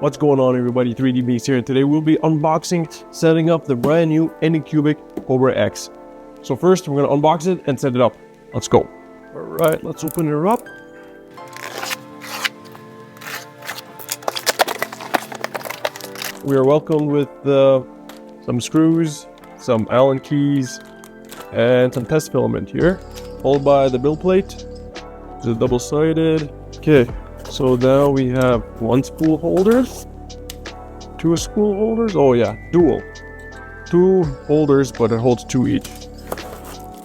What's going on, everybody? 3D Beast here, and today we'll be unboxing, setting up the brand new Anycubic Kobra X. So first, we're going to unbox it and set it up. Let's go. Alright, let's open it up. We are welcomed with some screws, some Allen keys, and some test filament here, followed by the build plate. It's double-sided. Okay, so now we have one spool holder, two spool holders. Oh yeah, dual. Two holders, but it holds two each.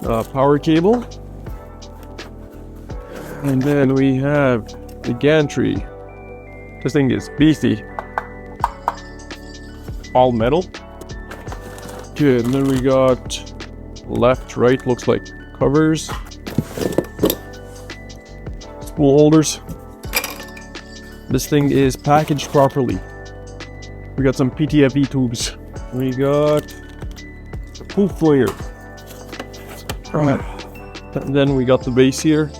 Power cable. And then we have the gantry. This thing is beefy. All metal. Okay, and then we got left, right, looks like covers. Spool holders. This thing is packaged properly. We got some PTFE tubes. We got a poof flinger. And then we got the base here.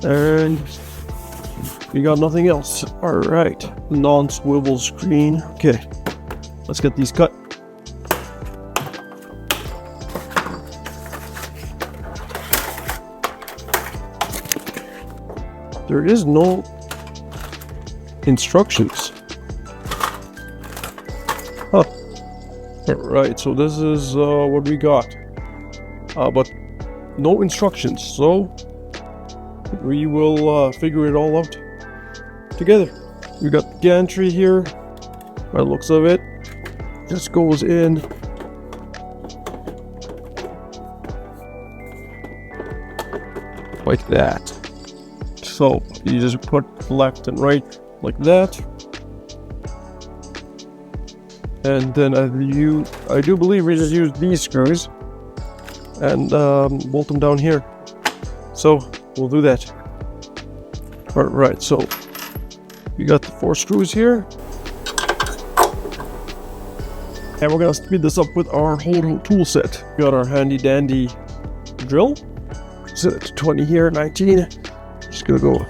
And we got nothing else. Alright. Non-swivel screen. Okay. Let's get these cut. There is no instructions. Huh. Alright, so this is what we got. But no instructions, so we will figure it all out together. We got the gantry here. By the looks of it, just goes in. Like that. So you just put left and right like that, and then I do believe we just use these screws and bolt them down here. So we'll do that. All right, so we got the 4 screws here, and we're gonna speed this up with our whole tool set. We got our handy dandy drill. Set it to 20 here, 19. Just gonna go.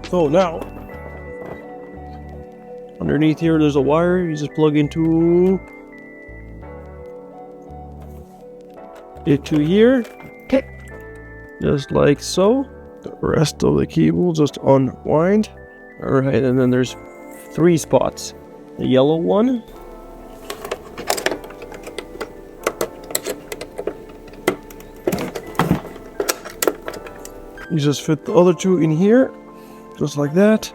So now, underneath here there's a wire. You just plug into here, just like so. The rest of the cable just unwind. Alright, and then there's 3 spots. The yellow one, you just fit the other 2 in here, just like that.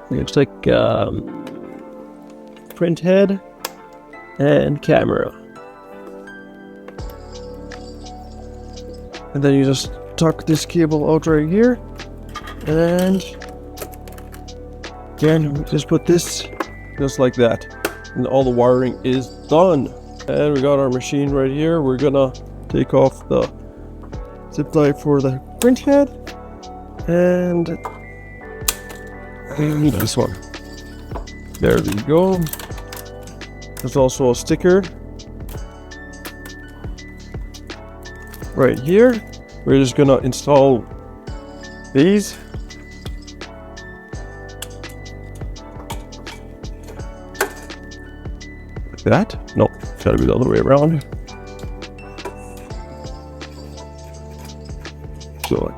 Looks like print head and camera. And then you just tuck this cable out right here. And again, we just put this just like that, and all the wiring is done. And we got our machine right here. We're gonna take off the zip tie for the print head and this one. There we go. There's also a sticker right here. We're just gonna install these. That? No, it's gotta be the other way around. So,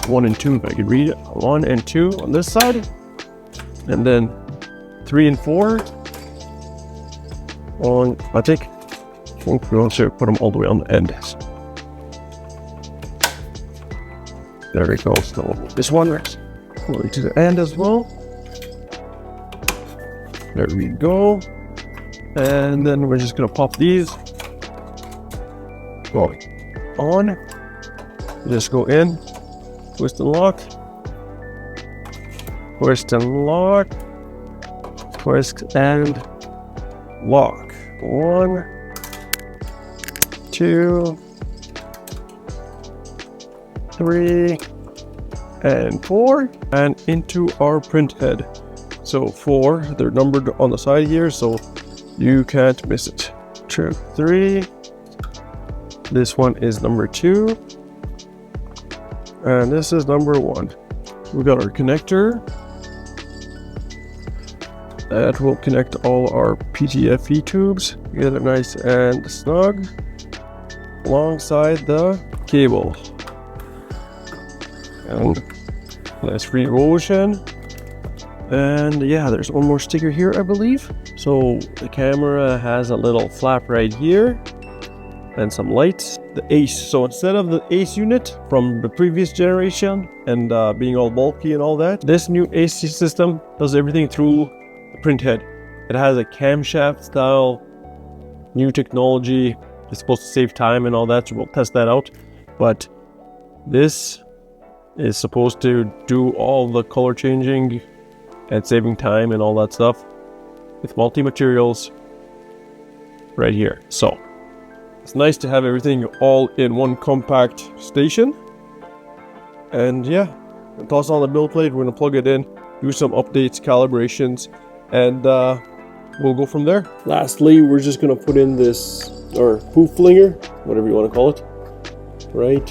1 and 2, if I could read it. 1 and 2 on this side, and then 3 and 4 on. I think we also put them all the way on the end. There we go. So this one going to the end as well. There we go. And then we're just gonna pop these. Go on. Just go in. Twist and lock. Twist and lock. Twist and lock. 1, 2, 3, and 4, and into our print head. So 4, they're numbered on the side here, so you can't miss it. Trim 3. This one is number 2. And this is number 1. We got our connector. That will connect all our PTFE tubes together nice and snug alongside the cable. And nice free motion. And yeah, there's one more sticker here, I believe. So the camera has a little flap right here and some lights. The ACE, so instead of the ACE unit from the previous generation and being all bulky and all that, this new ACE system does everything through the print head. It has a camshaft style new technology. It's supposed to save time and all that, so we'll test that out. But this is supposed to do all the color changing and saving time and all that stuff with multi-materials right here. So it's nice to have everything all in one compact station. And yeah, toss on the build plate, we're gonna plug it in, do some updates, calibrations, and we'll go from there. Lastly, we're just gonna put in this, or poof flinger, whatever you want to call it, right?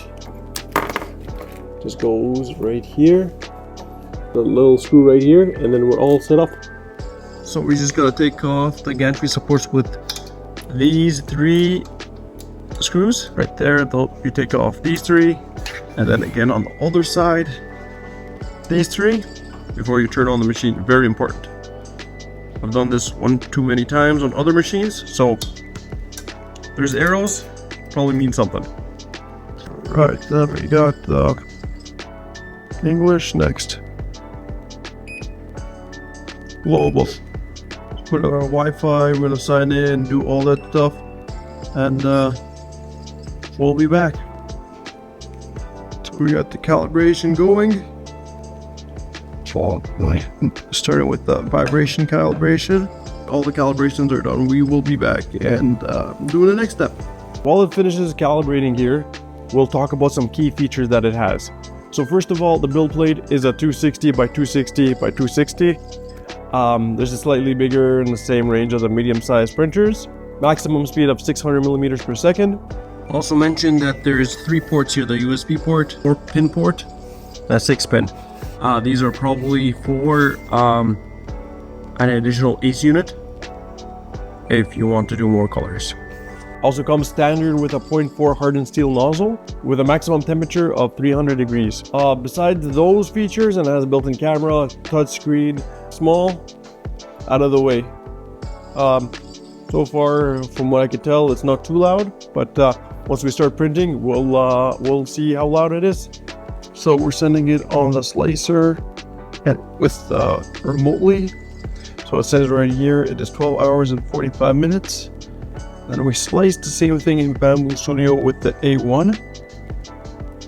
Just goes right here, the little screw right here, and then we're all set up. So we just gotta take off the gantry supports with these 3 screws right there. You take off these 3, and then again on the other side, these 3, before you turn on the machine. Very important. I've done this one too many times on other machines, so there's arrows, probably means something. Right, then we got the English next. Global. Put our Wi-Fi, we're gonna sign in, do all that stuff, and we'll be back. So we got the calibration going. Starting with the vibration calibration. All the calibrations are done. We will be back and do the next step. While it finishes calibrating here, we'll talk about some key features that it has. So first of all, the build plate is a 260 by 260 by 260. This is slightly bigger in the same range as the medium-sized printers. Maximum speed of 600 millimeters per second. Also mentioned that there's 3 ports here: the USB port, 4-pin port, and a 6-pin. These are probably for an additional ACE unit if you want to do more colors. Also comes standard with a 0.4 hardened steel nozzle with a maximum temperature of 300 degrees. Besides those features, and has a built-in camera, touchscreen, small, out of the way. So far, from what I could tell, it's not too loud, but once we start printing, we'll see how loud it is. So we're sending it on the slicer and with remotely. So it says right here, it is 12 hours and 45 minutes. Then we sliced the same thing in Bambu Studio with the A1.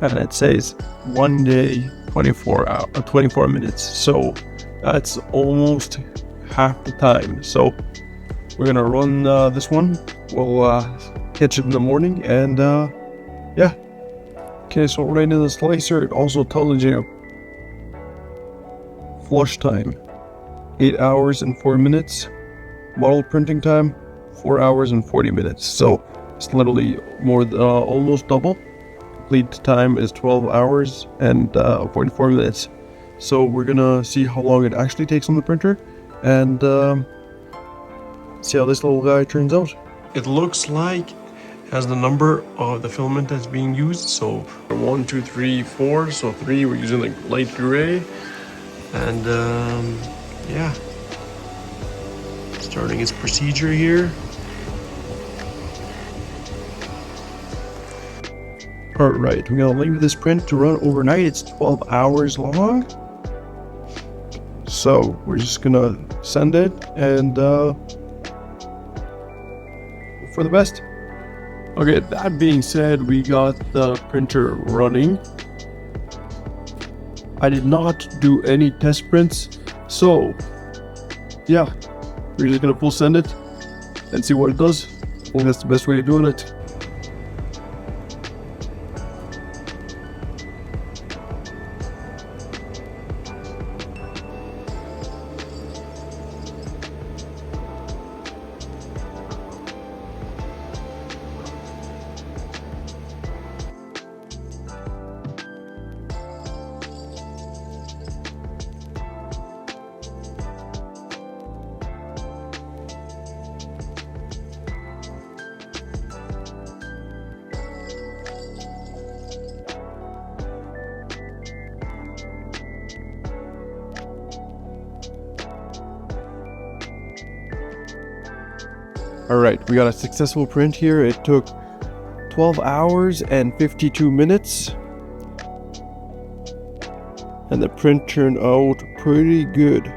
And it says 1 day, 24 minutes. So that's almost half the time. So we're gonna run this one. We'll catch it in the morning, and yeah. Okay, so right in the slicer, it also tells you flush time, 8 hours and 4 minutes. Model printing time, 4 hours and 40 minutes. So it's literally more almost double. Complete time is 12 hours and 44 minutes. So we're gonna see how long it actually takes on the printer, and see how this little guy turns out. It looks like has the number of the filament that's being used. So 1, 2, 3, 4. So 3, we're using the light gray, and yeah, starting its procedure here. All right, we're gonna leave this print to run overnight. It's 12 hours long. So we're just gonna send it and for the best. Okay, that being said, we got the printer running. I did not do any test prints, so yeah, we're just gonna full send it and see what it does. I think that's the best way of doing it. Alright, we got a successful print here. It took 12 hours and 52 minutes. And the print turned out pretty good.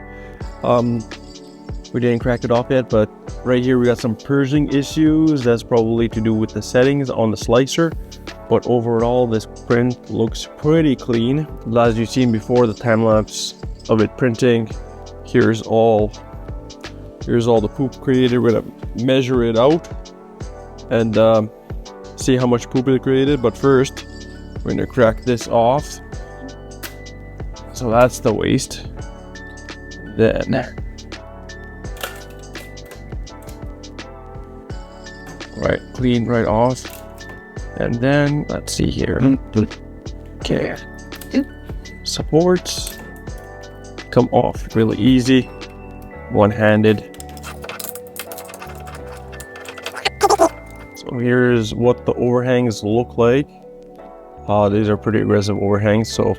We didn't crack it off yet, but right here we got some purging issues. That's probably to do with the settings on the slicer. But overall, this print looks pretty clean. As you've seen before, the time lapse of it printing. Here's all the poop created. We're gonna measure it out and see how much poop it created. But first, we're gonna crack this off. So that's the waste. Then, right, clean right off. And then, let's see here. Okay. Supports come off really easy. One-handed. So here's what the overhangs look like. These are pretty aggressive overhangs, so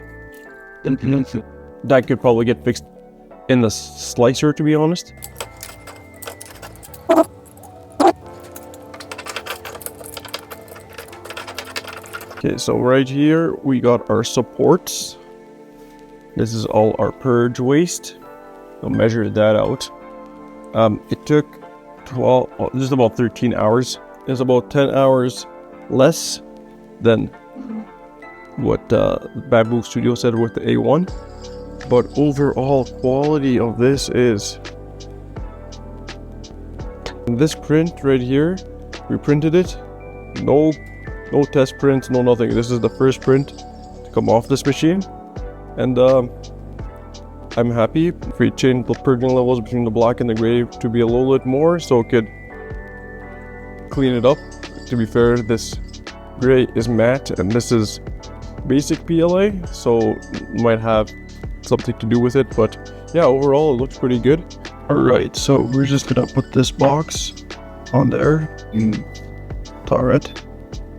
that could probably get fixed in the slicer, to be honest. Okay, so right here we got our supports. This is all our purge waste. We'll measure that out. It took just about 13 hours. It's about 10 hours less than what Bambu Studio said with the A1. But overall quality of this is... This print right here, we printed it. No test prints, no nothing. This is the first print to come off this machine. And I'm happy. If we change the purging levels between the black and the gray to be a little bit more, so it could clean it up. To be fair, this gray is matte and this is basic PLA, so it might have something to do with it, but yeah, overall it looks pretty good. Alright, so we're just gonna put this box on there in turret,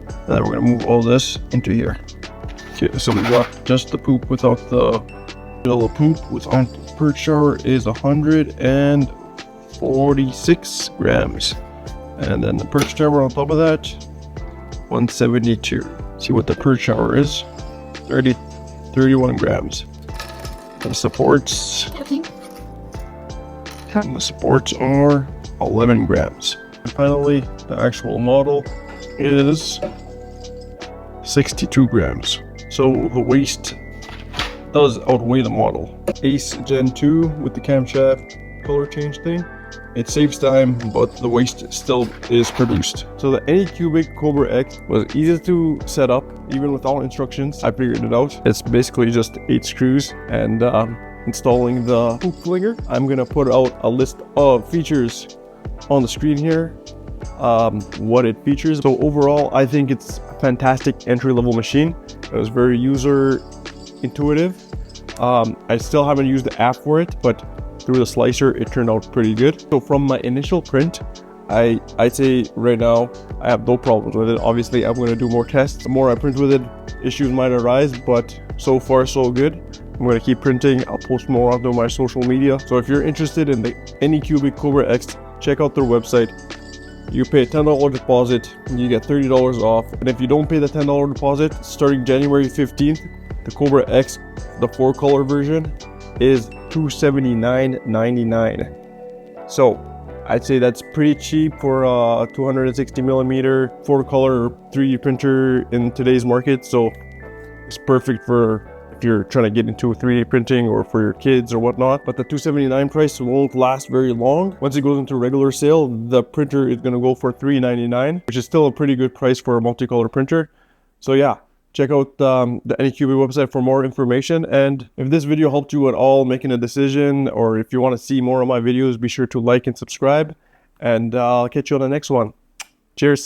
and then we're gonna move all this into here. Okay, so we got just the poop without the poop without the purge shower is 146 grams, and then the purge shower on top of that 172. See what the purge shower is. 31 grams. The supports are 11 grams. And finally, the actual model is 62 grams. So the waste does outweigh the model. Ace Gen 2 with the camshaft color change thing. It saves time, but the waste still is produced. So the Anycubic Kobra X was easy to set up, even without instructions. I figured it out. It's basically just 8 screws and installing the poop slinger. I'm gonna put out a list of features on the screen here, what it features. So overall, I think it's a fantastic entry-level machine. It was very user intuitive. I still haven't used the app for it, but through the slicer it turned out pretty good. So from my initial print, I'd say right now I have no problems with it. Obviously I'm going to do more tests. The more I print with it, issues might arise, but so far so good. I'm going to keep printing. I'll post more onto my social media. So if you're interested in the Anycubic Kobra X, check out their website. You pay a $10 deposit, you get $30 off. And if you don't pay the $10 deposit, starting January 15th, the Kobra X, the 4-color version, is $279.99. So I'd say that's pretty cheap for a 260mm 4-color 3D printer in today's market. So it's perfect for if you're trying to get into 3D printing or for your kids or whatnot. But the $279 price won't last very long. Once it goes into regular sale, the printer is going to go for $399, which is still a pretty good price for a multicolor printer. So yeah, check out the Anycubic website for more information. And if this video helped you at all making a decision, or if you want to see more of my videos, be sure to like and subscribe. And I'll catch you on the next one. Cheers.